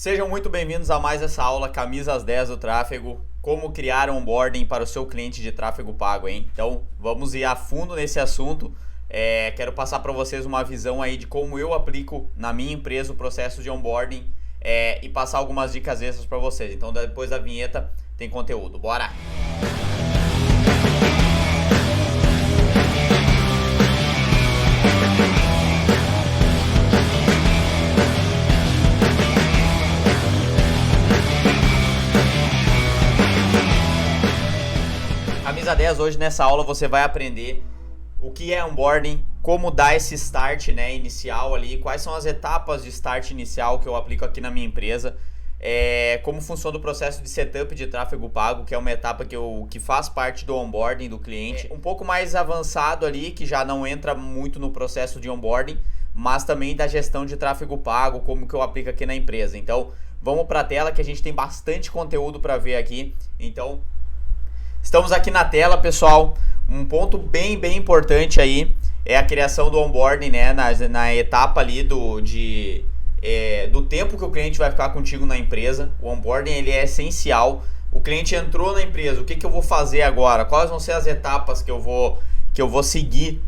Sejam muito bem-vindos a mais essa aula Camisas 10 do Tráfego, como criar um onboarding para o seu cliente de tráfego pago, hein? Então, vamos ir a fundo nesse assunto. Quero passar para vocês uma visão aí de como eu aplico na minha empresa o processo de onboarding e passar algumas dicas extras para vocês. Então, depois da vinheta tem conteúdo. Bora! Camisa 10, hoje nessa aula você vai aprender o que é onboarding, como dar esse start, né, inicial ali, quais são as etapas de start inicial que eu aplico aqui na minha empresa, como funciona o processo de setup de tráfego pago, que é uma etapa que faz parte do onboarding do cliente, um pouco mais avançado ali, que já não entra muito no processo de onboarding, mas também da gestão de tráfego pago, como que eu aplico aqui na empresa. Então, vamos para a tela que a gente tem bastante conteúdo para ver aqui. Então, estamos aqui na tela, pessoal. Um ponto bem importante aí é a criação do onboarding, né? Na etapa ali do tempo que o cliente vai ficar contigo na empresa. O onboarding ele é essencial. O cliente entrou na empresa, o que eu vou fazer agora? Quais vão ser as etapas que eu vou seguir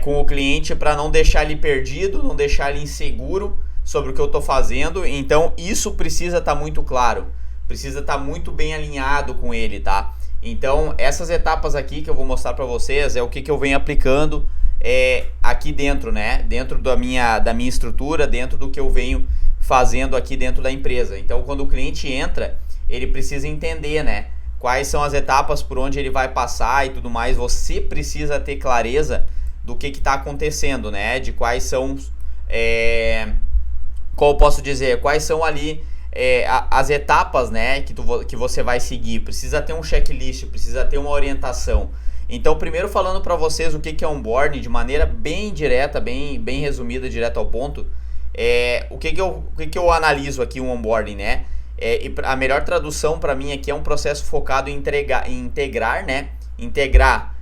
com o cliente para não deixar ele perdido, não deixar ele inseguro sobre o que eu estou fazendo? Então isso precisa estar muito claro, precisa estar muito bem alinhado com ele, tá? Então, essas etapas aqui que eu vou mostrar para vocês é o que eu venho aplicando aqui dentro, né? Dentro da minha estrutura, dentro do que eu venho fazendo aqui dentro da empresa. Então, quando o cliente entra, ele precisa entender, né? Quais são as etapas por onde ele vai passar e tudo mais. Você precisa ter clareza do que está acontecendo, né? De quais são, qual eu posso dizer, quais são ali as etapas, né, que você vai seguir. Precisa ter um checklist, precisa ter uma orientação. Então, primeiro falando para vocês o que é onboarding de maneira bem direta, bem resumida, direto ao ponto, o que eu analiso aqui um onboarding, né? E a melhor tradução para mim aqui é um processo focado em integrar, né? Integrar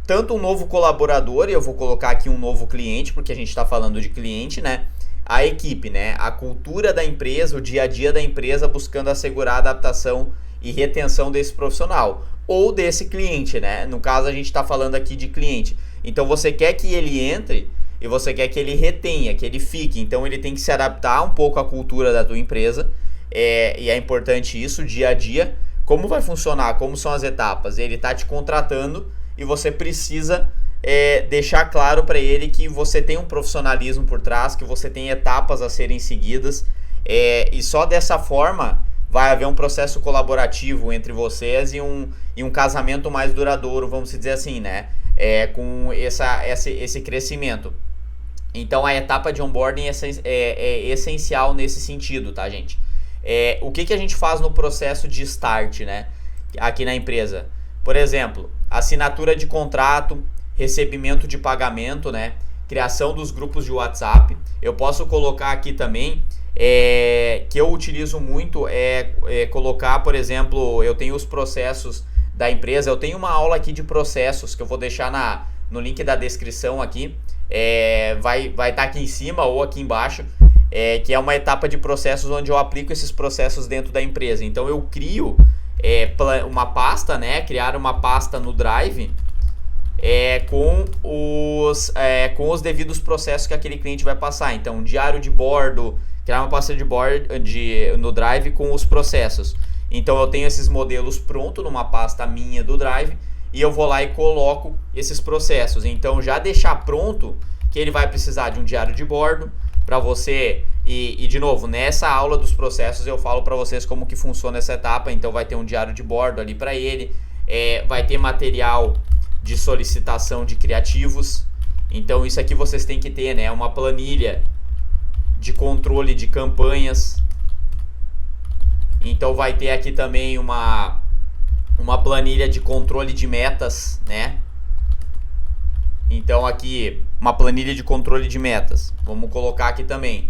tanto um novo colaborador, e eu vou colocar aqui um novo cliente, porque a gente está falando de cliente, né? A equipe, né? A cultura da empresa, o dia a dia da empresa, buscando assegurar a adaptação e retenção desse profissional ou desse cliente, né? No caso a gente está falando aqui de cliente. Então você quer que ele entre e você quer que ele retenha, que ele fique. Então ele tem que se adaptar um pouco à cultura da tua empresa e é importante isso, dia a dia. Como vai funcionar? Como são as etapas? Ele está te contratando e você precisa deixar claro para ele que você tem um profissionalismo por trás, que você tem etapas a serem seguidas, e só dessa forma vai haver um processo colaborativo entre vocês e um casamento mais duradouro, vamos dizer assim, né? Com esse crescimento. Então a etapa de onboarding é essencial nesse sentido, tá, gente? O que a gente faz no processo de start, né? Aqui na empresa? Por exemplo, assinatura de contrato, recebimento de pagamento, né? Criação dos grupos de WhatsApp. Eu posso colocar aqui também que eu utilizo muito colocar, por exemplo, eu tenho os processos da empresa. Eu tenho uma aula aqui de processos que eu vou deixar no link da descrição aqui. Vai estar aqui em cima ou aqui embaixo, que é uma etapa de processos onde eu aplico esses processos dentro da empresa. Então eu crio uma pasta, né? Criar uma pasta no Drive com os devidos processos que aquele cliente vai passar. Então, diário de bordo, criar uma pasta de bordo no Drive com os processos. Então, eu tenho esses modelos prontos numa pasta minha do Drive e eu vou lá e coloco esses processos. Então, já deixar pronto que ele vai precisar de um diário de bordo para você. E de novo, nessa aula dos processos eu falo para vocês como que funciona essa etapa. Então, vai ter um diário de bordo ali para ele, vai ter material de solicitação de criativos. Então isso aqui vocês têm que ter, né? Uma planilha de controle de campanhas. Então vai ter aqui também uma planilha de controle de metas, né? Então aqui uma planilha de controle de metas. Vamos colocar aqui também.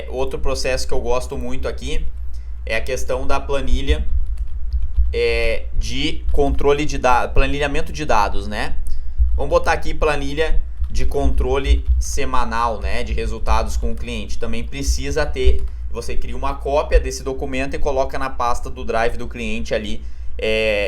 Outro processo que eu gosto muito aqui é a questão da planilha de controle de dados, planilhamento de dados, né? Vamos botar aqui planilha de controle semanal, né, de resultados com o cliente. Também precisa ter, você cria uma cópia desse documento e coloca na pasta do Drive do cliente ali.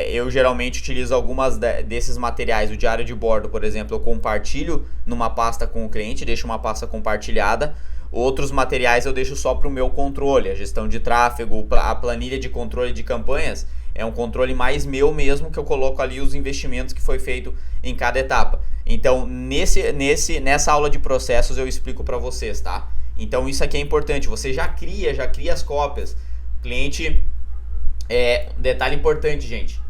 Eu geralmente utilizo algumas desses materiais. O diário de bordo, por exemplo, eu compartilho numa pasta com o cliente, deixo uma pasta compartilhada. Outros materiais eu deixo só para o meu controle, a gestão de tráfego, a planilha de controle de campanhas. É um controle mais meu mesmo, que eu coloco ali os investimentos que foi feito em cada etapa. Então, nessa aula de processos eu explico para vocês, tá? Então, isso aqui é importante. Você já cria as cópias. Cliente, detalhe importante, gente.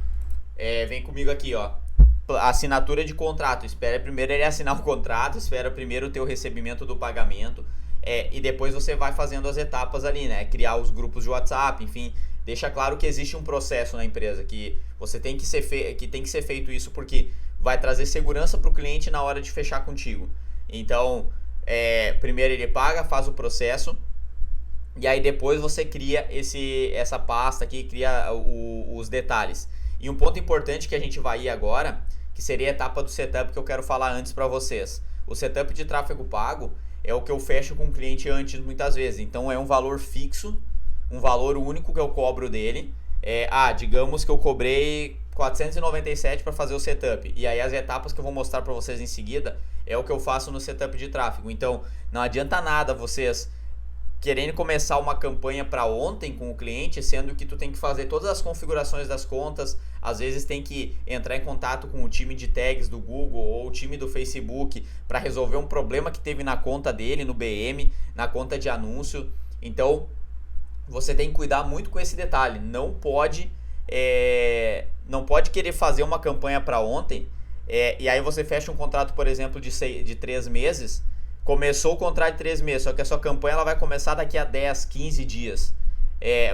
Vem comigo aqui, ó. Assinatura de contrato. Espera primeiro ele assinar o contrato, espera primeiro ter o recebimento do pagamento. E depois você vai fazendo as etapas ali, né? Criar os grupos de WhatsApp, enfim. Deixa claro que existe um processo na empresa, que você tem que ser feito isso, porque vai trazer segurança para o cliente na hora de fechar contigo. Então, primeiro ele paga, faz o processo, e aí depois você cria essa pasta aqui, cria os detalhes. E um ponto importante que a gente vai ir agora, que seria a etapa do setup, que eu quero falar antes para vocês. O setup de tráfego pago é o que eu fecho com o cliente antes, muitas vezes. Então é um valor fixo, um valor único que eu cobro dele. Digamos que eu cobrei 497 para fazer o setup. E aí as etapas que eu vou mostrar para vocês em seguida é o que eu faço no setup de tráfego. Então não adianta nada vocês querendo começar uma campanha para ontem com o cliente, sendo que tu tem que fazer todas as configurações das contas, às vezes tem que entrar em contato com o time de tags do Google ou o time do Facebook para resolver um problema que teve na conta dele, no BM, na conta de anúncio. Então você tem que cuidar muito com esse detalhe. Não pode querer fazer uma campanha para ontem, e aí você fecha um contrato, por exemplo, de 3 meses. Começou o contrato de 3 meses, só que a sua campanha ela vai começar daqui a 10, 15 dias.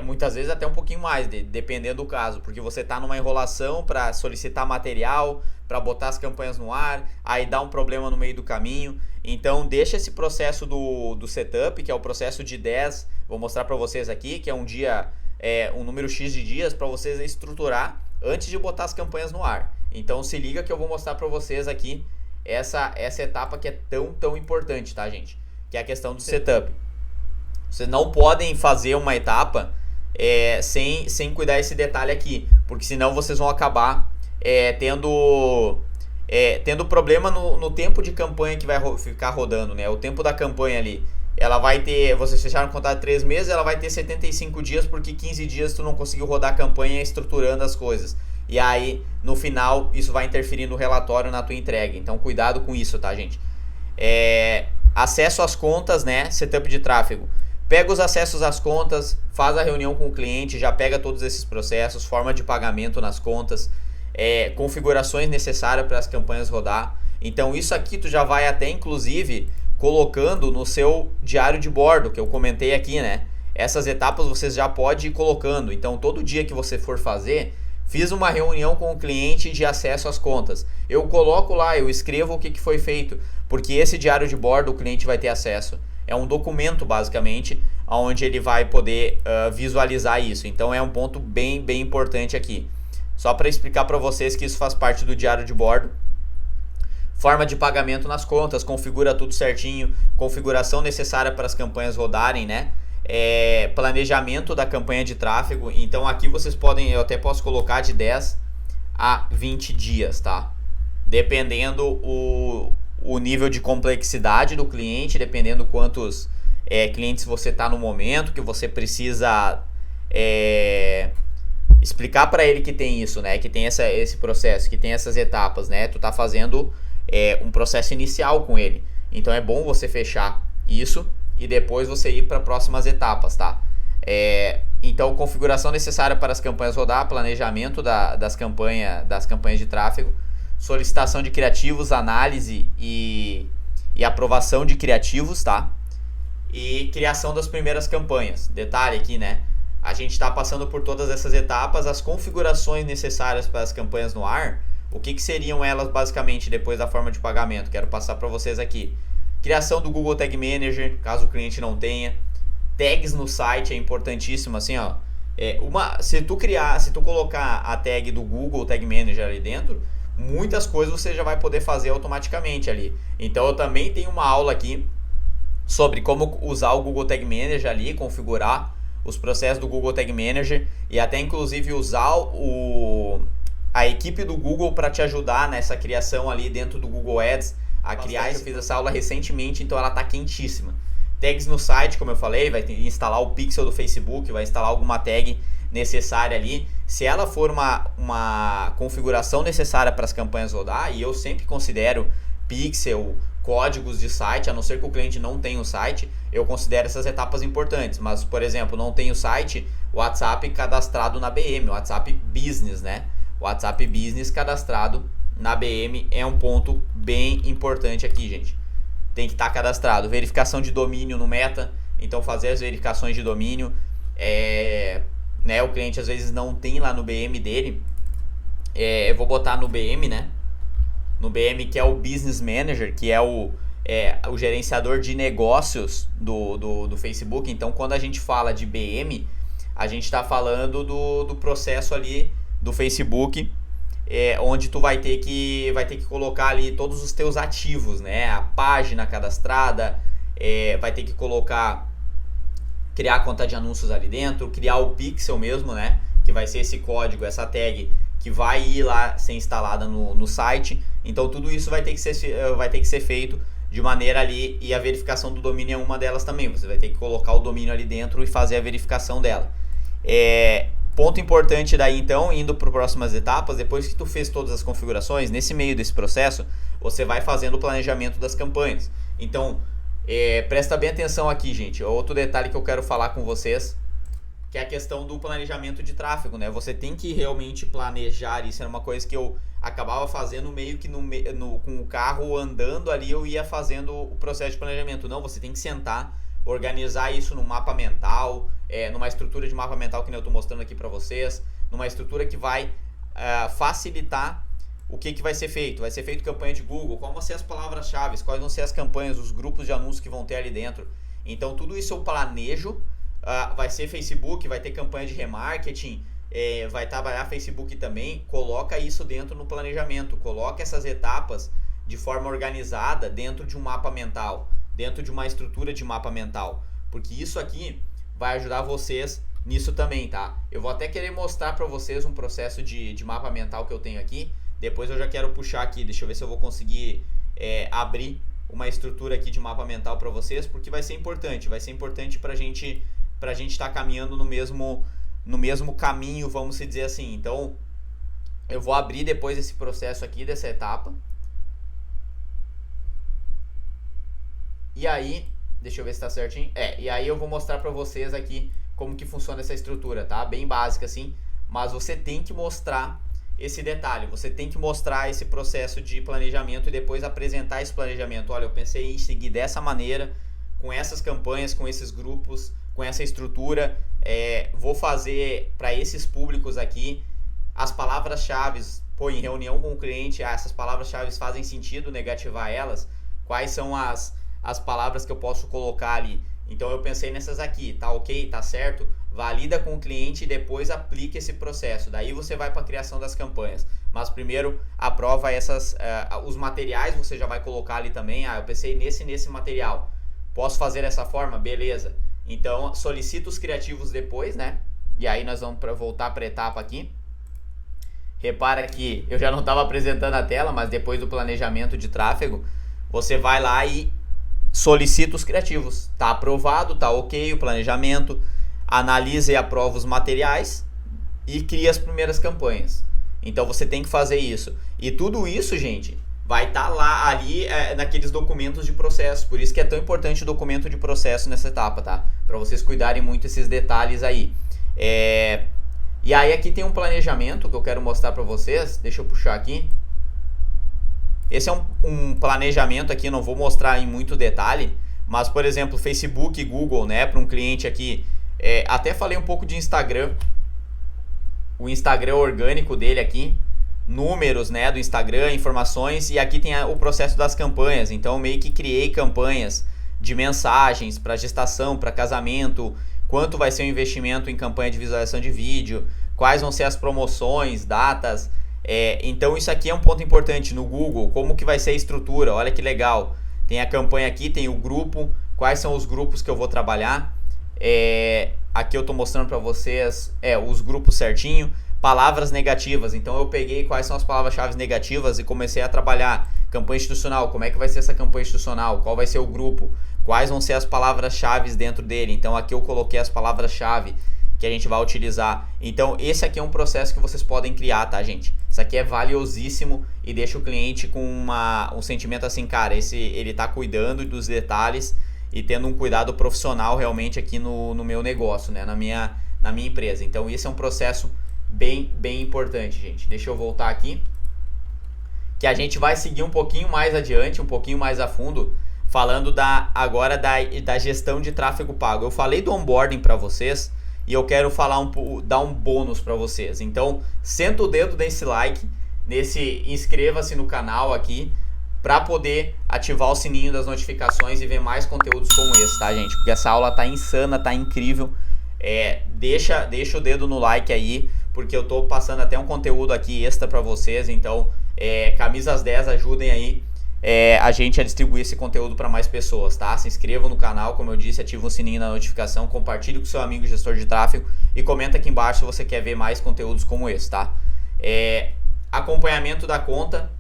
Muitas vezes até um pouquinho mais, dependendo do caso, porque você está numa enrolação para solicitar material, para botar as campanhas no ar, aí dá um problema no meio do caminho. Então deixa esse processo do setup, que é o processo de 10, vou mostrar para vocês aqui, que é um número X de dias para vocês estruturar antes de botar as campanhas no ar. Então se liga que eu vou mostrar para vocês aqui essa etapa que é tão importante, tá, gente? Que é a questão do setup. Vocês não podem fazer uma etapa sem cuidar desse detalhe aqui, porque senão vocês vão acabar tendo problema no tempo de campanha que vai ficar rodando, né? O tempo da campanha ali, ela vai ter, vocês fecharam um contrato de 3 meses, ela vai ter 75 dias, porque 15 dias tu não conseguiu rodar a campanha estruturando as coisas. E aí, no final, isso vai interferir no relatório, na tua entrega. Então, cuidado com isso, tá, gente? Acesso às contas, né? Setup de tráfego. Pega os acessos às contas, faz a reunião com o cliente, já pega todos esses processos, forma de pagamento nas contas, configurações necessárias para as campanhas rodar. Então, isso aqui tu já vai até, inclusive, colocando no seu diário de bordo, que eu comentei aqui, né? Essas etapas você já pode ir colocando. Então, todo dia que você for fazer, fiz uma reunião com o cliente de acesso às contas. Eu coloco lá, eu escrevo o que foi feito, porque esse diário de bordo o cliente vai ter acesso. É um documento, basicamente, onde ele vai poder visualizar isso. Então é um ponto bem importante aqui. Só para explicar para vocês que isso faz parte do diário de bordo. Forma de pagamento nas contas, configura tudo certinho, configuração necessária para as campanhas rodarem, né? Planejamento da campanha de tráfego. Então aqui vocês podem, eu até posso colocar de 10 a 20 dias, tá? Dependendo o nível de complexidade do cliente, dependendo quantos clientes você está no momento, que você precisa explicar para ele que tem isso, né? Que tem esse processo, que tem essas etapas, né? Tu tá fazendo um processo inicial com ele. Então é bom você fechar isso e depois você ir para próximas etapas, tá? Então, configuração necessária para as campanhas rodar, planejamento das campanhas de tráfego, solicitação de criativos, análise e aprovação de criativos, tá? E criação das primeiras campanhas. Detalhe aqui, né? A gente está passando por todas essas etapas, as configurações necessárias para as campanhas no ar. O que seriam elas basicamente depois da forma de pagamento? Quero passar para vocês aqui. Criação do Google Tag Manager, caso o cliente não tenha. Tags no site é importantíssimo, assim, ó. Se tu colocar a tag do Google Tag Manager ali dentro, muitas coisas você já vai poder fazer automaticamente ali. Então eu também tenho uma aula aqui sobre como usar o Google Tag Manager ali, configurar os processos do Google Tag Manager e até inclusive usar a equipe do Google para te ajudar nessa criação ali dentro do Google Ads a criar. Eu fiz essa aula recentemente, então ela tá quentíssima. Tags no site, como eu falei, vai instalar o pixel do Facebook, vai instalar alguma tag necessária ali. Se ela for uma configuração necessária para as campanhas rodar, e eu sempre considero pixel, códigos de site, a não ser que o cliente não tenha o site, eu considero essas etapas importantes. Mas, por exemplo, não tem o site, WhatsApp cadastrado na BM, WhatsApp Business, né? WhatsApp Business cadastrado na BM é um ponto bem importante aqui, gente. Tem que estar cadastrado. Verificação de domínio no Meta, então fazer as verificações de domínio. Né, o cliente às vezes não tem lá no BM dele. Eu vou botar no BM, né? No BM, que é o Business Manager, que é o gerenciador de negócios do Facebook. Então, quando a gente fala de BM, a gente está falando do processo ali do Facebook, onde tu vai ter que colocar ali todos os teus ativos, né? A página cadastrada, vai ter que criar a conta de anúncios ali dentro, criar o pixel mesmo, né? Que vai ser esse código, essa tag que vai ir lá ser instalada no site. Então tudo isso vai ter que ser feito de maneira ali, e a verificação do domínio é uma delas também. Você vai ter que colocar o domínio ali dentro e fazer a verificação dela. Ponto importante daí, então, indo para as próximas etapas, depois que tu fez todas as configurações, nesse meio desse processo, você vai fazendo o planejamento das campanhas. Então, presta bem atenção aqui, gente. Outro detalhe que eu quero falar com vocês, que é a questão do planejamento de tráfego, né? Você tem que realmente planejar. Isso era uma coisa que eu acabava fazendo meio que com o carro andando ali, eu ia fazendo o processo de planejamento. Não, você tem que sentar, organizar isso num mapa mental, numa estrutura de mapa mental que eu estou mostrando aqui para vocês, numa estrutura que vai facilitar o que vai ser feito. Vai ser feito campanha de Google, quais vão ser as palavras-chave, quais vão ser as campanhas, os grupos de anúncios que vão ter ali dentro. Então tudo isso eu planejo. Vai ser Facebook, vai ter campanha de remarketing, vai trabalhar Facebook também. Coloca isso dentro no planejamento, coloca essas etapas de forma organizada dentro de um mapa mental, dentro de uma estrutura de mapa mental, porque isso aqui vai ajudar vocês nisso também, tá? Eu vou até querer mostrar para vocês um processo de mapa mental que eu tenho aqui. Depois eu já quero puxar aqui, deixa eu ver se eu vou conseguir abrir uma estrutura aqui de mapa mental para vocês, porque vai ser importante pra gente estar caminhando no mesmo caminho, vamos dizer assim. Então, eu vou abrir depois esse processo aqui, dessa etapa. E aí, deixa eu ver se tá certinho. E aí eu vou mostrar pra vocês aqui como que funciona essa estrutura, tá? Bem básica assim, mas você tem que mostrar esse detalhe, você tem que mostrar esse processo de planejamento e depois apresentar esse planejamento. Olha, eu pensei em seguir dessa maneira, com essas campanhas, com esses grupos, com essa estrutura, vou fazer para esses públicos aqui as palavras-chave. Em reunião com o cliente, essas palavras-chave fazem sentido negativar elas? Quais são as palavras que eu posso colocar ali? Então eu pensei nessas aqui, tá ok, tá certo? Valida com o cliente e depois aplica esse processo. Daí você vai para a criação das campanhas. Mas primeiro aprova os materiais, você já vai colocar ali também. Eu pensei nesse material. Posso fazer dessa forma? Beleza. Então solicita os criativos depois, né? E aí nós vamos voltar para a etapa aqui. Repara que eu já não estava apresentando a tela, mas depois do planejamento de tráfego, você vai lá e solicita os criativos. Tá aprovado, tá ok o planejamento, analisa e aprova os materiais e cria as primeiras campanhas. Então você tem que fazer isso. E tudo isso, gente, vai estar lá ali naqueles documentos de processo. Por isso que é tão importante o documento de processo nessa etapa, tá? Para vocês cuidarem muito esses detalhes aí. E aí aqui tem um planejamento que eu quero mostrar para vocês. Deixa eu puxar aqui. Esse é um planejamento aqui, não vou mostrar em muito detalhe, mas por exemplo, Facebook e Google, né, para um cliente aqui, até falei um pouco de Instagram, o Instagram orgânico dele aqui, números, né, do Instagram, informações, e aqui tem o processo das campanhas. Então meio que criei campanhas de mensagens para gestação, para casamento, quanto vai ser o investimento em campanha de visualização de vídeo, quais vão ser as promoções, datas, Então isso aqui é um ponto importante no Google, como que vai ser a estrutura, olha que legal. Tem a campanha aqui, tem o grupo, quais são os grupos que eu vou trabalhar. Aqui eu estou mostrando para vocês os grupos certinho. Palavras negativas, então eu peguei quais são as palavras-chave negativas e comecei a trabalhar. Campanha institucional, como é que vai ser essa campanha institucional, qual vai ser o grupo, quais vão ser as palavras-chave dentro dele. Então aqui eu coloquei as palavras-chave que a gente vai utilizar. Então esse aqui é um processo que vocês podem criar, tá, gente? Isso aqui é valiosíssimo e deixa o cliente com um sentimento assim, cara, ele tá cuidando dos detalhes e tendo um cuidado profissional realmente aqui no meu negócio, né, na minha empresa. Então esse é um processo bem importante, gente. Deixa eu voltar aqui, que a gente vai seguir um pouquinho mais adiante, um pouquinho mais a fundo, falando agora da gestão de tráfego pago. Eu falei do onboarding para vocês e eu quero dar um bônus para vocês. Então, senta o dedo nesse like, inscreva-se no canal aqui, para poder ativar o sininho das notificações e ver mais conteúdos como esse, tá, gente? Porque essa aula tá insana, tá incrível. Deixa o dedo no like aí, porque eu tô passando até um conteúdo aqui extra para vocês. Então, Camisas 10, ajudem aí a gente a distribuir esse conteúdo para mais pessoas, tá? Se inscrevam no canal, como eu disse, ativa o sininho da notificação, compartilhe com seu amigo gestor de tráfego e comenta aqui embaixo se você quer ver mais conteúdos como esse, tá? Acompanhamento da conta.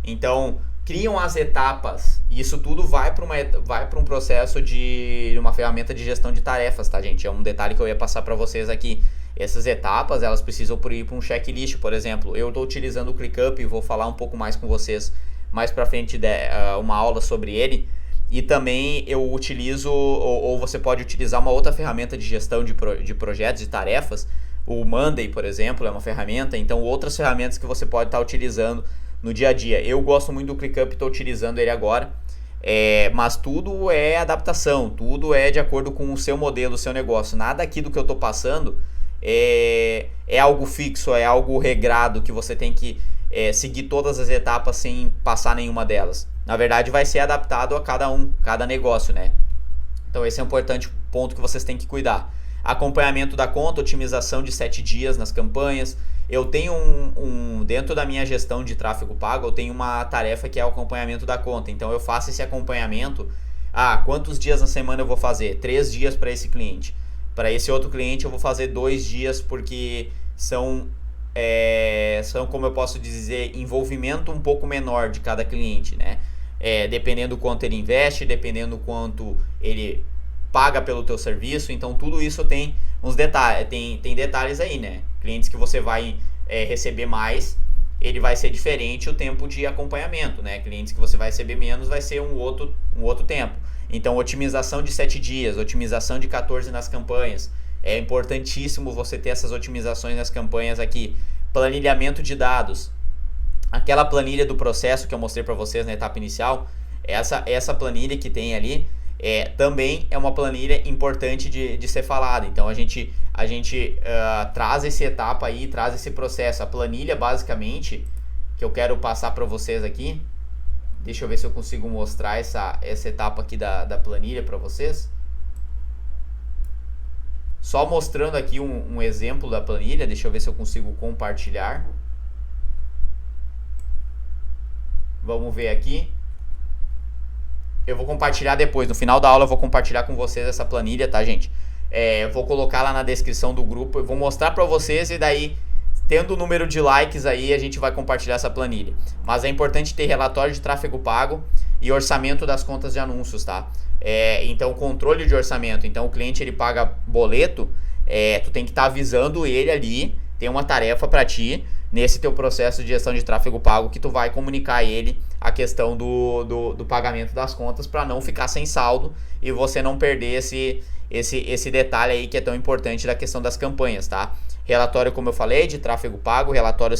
Então, criam as etapas e isso tudo vai para um processo de uma ferramenta de gestão de tarefas, tá, gente? É um detalhe que eu ia passar para vocês aqui. Essas etapas, elas precisam ir para um checklist, por exemplo. Eu estou utilizando o ClickUp e vou falar um pouco mais com vocês mais para frente, uma aula sobre ele. E também eu utilizo, ou você pode utilizar uma outra ferramenta de gestão de projetos e tarefas. O Monday, por exemplo, é uma ferramenta. Então, outras ferramentas que você pode estar utilizando no dia a dia. Eu gosto muito do ClickUp, estou utilizando ele agora. Mas tudo é adaptação, tudo é de acordo com o seu modelo, o seu negócio. Nada aqui do que eu estou passando é algo fixo, é algo regrado que você tem que seguir todas as etapas sem passar nenhuma delas. Na verdade, vai ser adaptado a cada negócio, né? Então esse é um importante ponto que vocês têm que cuidar. Acompanhamento da conta, otimização de 7 dias nas campanhas. Eu tenho dentro da minha gestão de tráfego pago, eu tenho uma tarefa que é o acompanhamento da conta. Então eu faço esse acompanhamento. Quantos dias na semana eu vou fazer? 3 dias para esse cliente. Para esse outro cliente eu vou fazer 2 dias, porque são, como eu posso dizer, envolvimento um pouco menor de cada cliente, né? Dependendo do quanto ele investe, dependendo do quanto ele paga pelo teu serviço. Então tudo isso tem uns detalhes, tem detalhes aí, né? Clientes que você vai receber mais, ele vai ser diferente o tempo de acompanhamento, né? Clientes que você vai receber menos, vai ser um outro tempo. Então, otimização de 7 dias, otimização de 14 nas campanhas. É importantíssimo você ter essas otimizações nas campanhas aqui. Planilhamento de dados. Aquela planilha do processo que eu mostrei para vocês na etapa inicial, essa planilha que tem ali, também é uma planilha importante de ser falada. Então, a gente traz essa etapa aí, traz esse processo. A planilha, basicamente, que eu quero passar para vocês aqui. Deixa eu ver se eu consigo mostrar essa etapa aqui da planilha para vocês. Só mostrando aqui um exemplo da planilha. Deixa eu ver se eu consigo compartilhar. Vamos ver aqui. Eu vou compartilhar depois. No final da aula eu vou compartilhar com vocês essa planilha, tá, gente? Eu vou colocar lá na descrição do grupo. Eu vou mostrar para vocês e daí, tendo o número de likes aí, a gente vai compartilhar essa planilha. Mas é importante ter relatório de tráfego pago e orçamento das contas de anúncios, tá? Então, controle de orçamento. Então, o cliente, ele paga boleto, tu tem que estar avisando ele ali, tem uma tarefa para ti, nesse teu processo de gestão de tráfego pago, que tu vai comunicar a ele a questão do pagamento das contas, para não ficar sem saldo e você não perder esse detalhe aí que é tão importante da questão das campanhas, tá? Relatório, como eu falei, de tráfego pago, relatório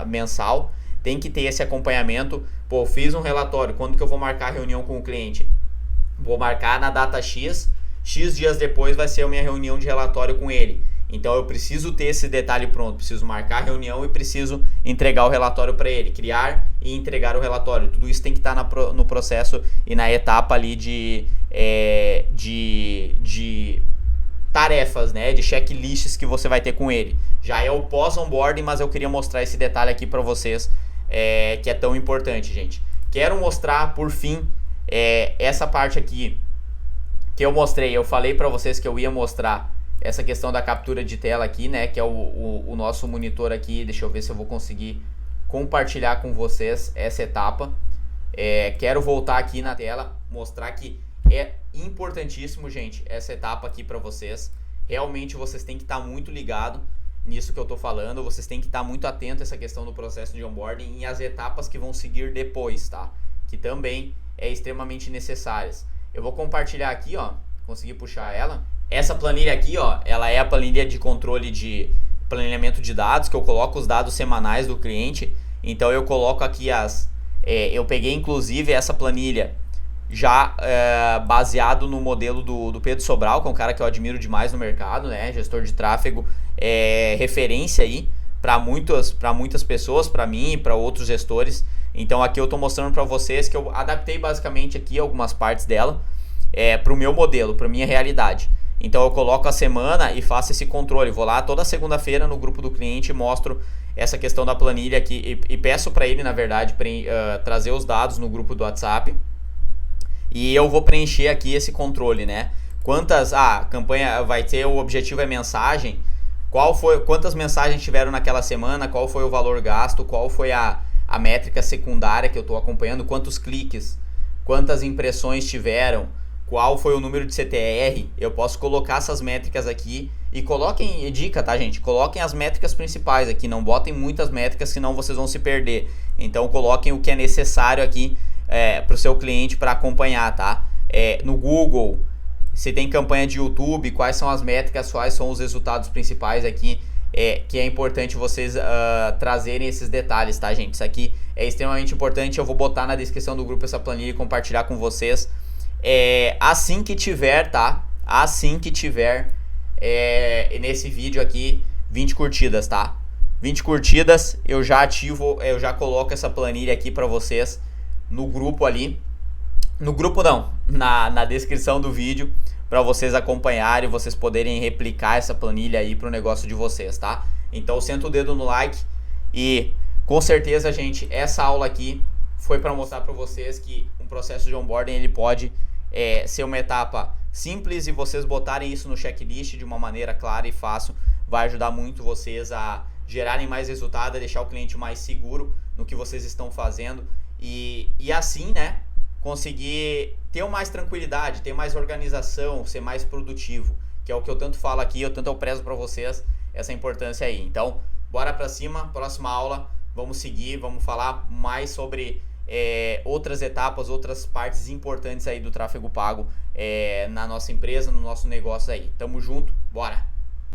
mensal, tem que ter esse acompanhamento. Pô, fiz um relatório, quando que eu vou marcar a reunião com o cliente? Vou marcar na data X dias depois vai ser a minha reunião de relatório com ele. Então eu preciso ter esse detalhe pronto, preciso marcar a reunião e preciso entregar o relatório para ele, criar e entregar o relatório. Tudo isso tem que estar no processo e na etapa ali de tarefas, né, de checklists que você vai ter com ele. Já é o pós-onboarding, mas eu queria mostrar esse detalhe aqui para vocês, que é tão importante, gente. Quero mostrar, por fim, essa parte aqui que eu mostrei. Eu falei para vocês que eu ia mostrar essa questão da captura de tela aqui, né, que é o nosso monitor aqui. Deixa eu ver se eu vou conseguir compartilhar com vocês essa etapa. Quero voltar aqui na tela, mostrar que é importantíssimo, gente, essa etapa aqui para vocês. Realmente vocês têm que estar muito ligado nisso que eu tô falando. Vocês têm que estar muito atento a essa questão do processo de onboarding e as etapas que vão seguir depois, tá? Que também é extremamente necessárias. Eu vou compartilhar aqui, ó, consegui puxar ela. Essa planilha aqui, ó, ela é a planilha de controle de planejamento de dados, que eu coloco os dados semanais do cliente. Então eu coloco aqui eu peguei inclusive essa planilha já baseado no modelo do Pedro Sobral, que é um cara que eu admiro demais no mercado, né? Gestor de tráfego, referência aí para muitas pessoas, para mim e para outros gestores. Então aqui eu estou mostrando para vocês que eu adaptei basicamente aqui algumas partes dela para o meu modelo, para minha realidade. Então eu coloco a semana e faço esse controle. Vou lá toda segunda-feira no grupo do cliente e mostro essa questão da planilha aqui e peço para ele, na verdade, trazer os dados no grupo do WhatsApp. E eu vou preencher aqui esse controle, né? A campanha vai ter, o objetivo é mensagem. Quantas mensagens tiveram naquela semana? Qual foi o valor gasto? Qual foi a métrica secundária que eu estou acompanhando? Quantos cliques? Quantas impressões tiveram? Qual foi o número de CTR? Eu posso colocar essas métricas aqui e coloquem, dica, tá, gente? Coloquem as métricas principais aqui, não botem muitas métricas, senão vocês vão se perder. Então coloquem o que é necessário aqui para o seu cliente para acompanhar, tá? No Google, se tem campanha de YouTube, quais são as métricas, quais são os resultados principais aqui, que é importante vocês trazerem esses detalhes, tá, gente? Isso aqui é extremamente importante. Eu vou botar na descrição do grupo essa planilha e compartilhar com vocês. Assim que tiver, tá? Assim que tiver nesse vídeo aqui 20 curtidas, tá? 20 curtidas, eu já coloco essa planilha aqui para vocês no grupo ali. No grupo não, na descrição do vídeo, para vocês acompanharem, vocês poderem replicar essa planilha aí pro negócio de vocês, tá? Então senta o dedo no like e com certeza, gente, essa aula aqui foi para mostrar para vocês que um processo de onboarding ele pode ser uma etapa simples e vocês botarem isso no checklist de uma maneira clara e fácil, vai ajudar muito vocês a gerarem mais resultado, a deixar o cliente mais seguro no que vocês estão fazendo e assim, né, conseguir ter mais tranquilidade, ter mais organização, ser mais produtivo, que é o que eu tanto falo aqui, eu prezo para vocês essa importância aí. Então, bora para cima, próxima aula, vamos seguir, vamos falar mais sobre outras etapas, outras partes importantes aí do tráfego pago na nossa empresa, no nosso negócio aí. Tamo junto, bora!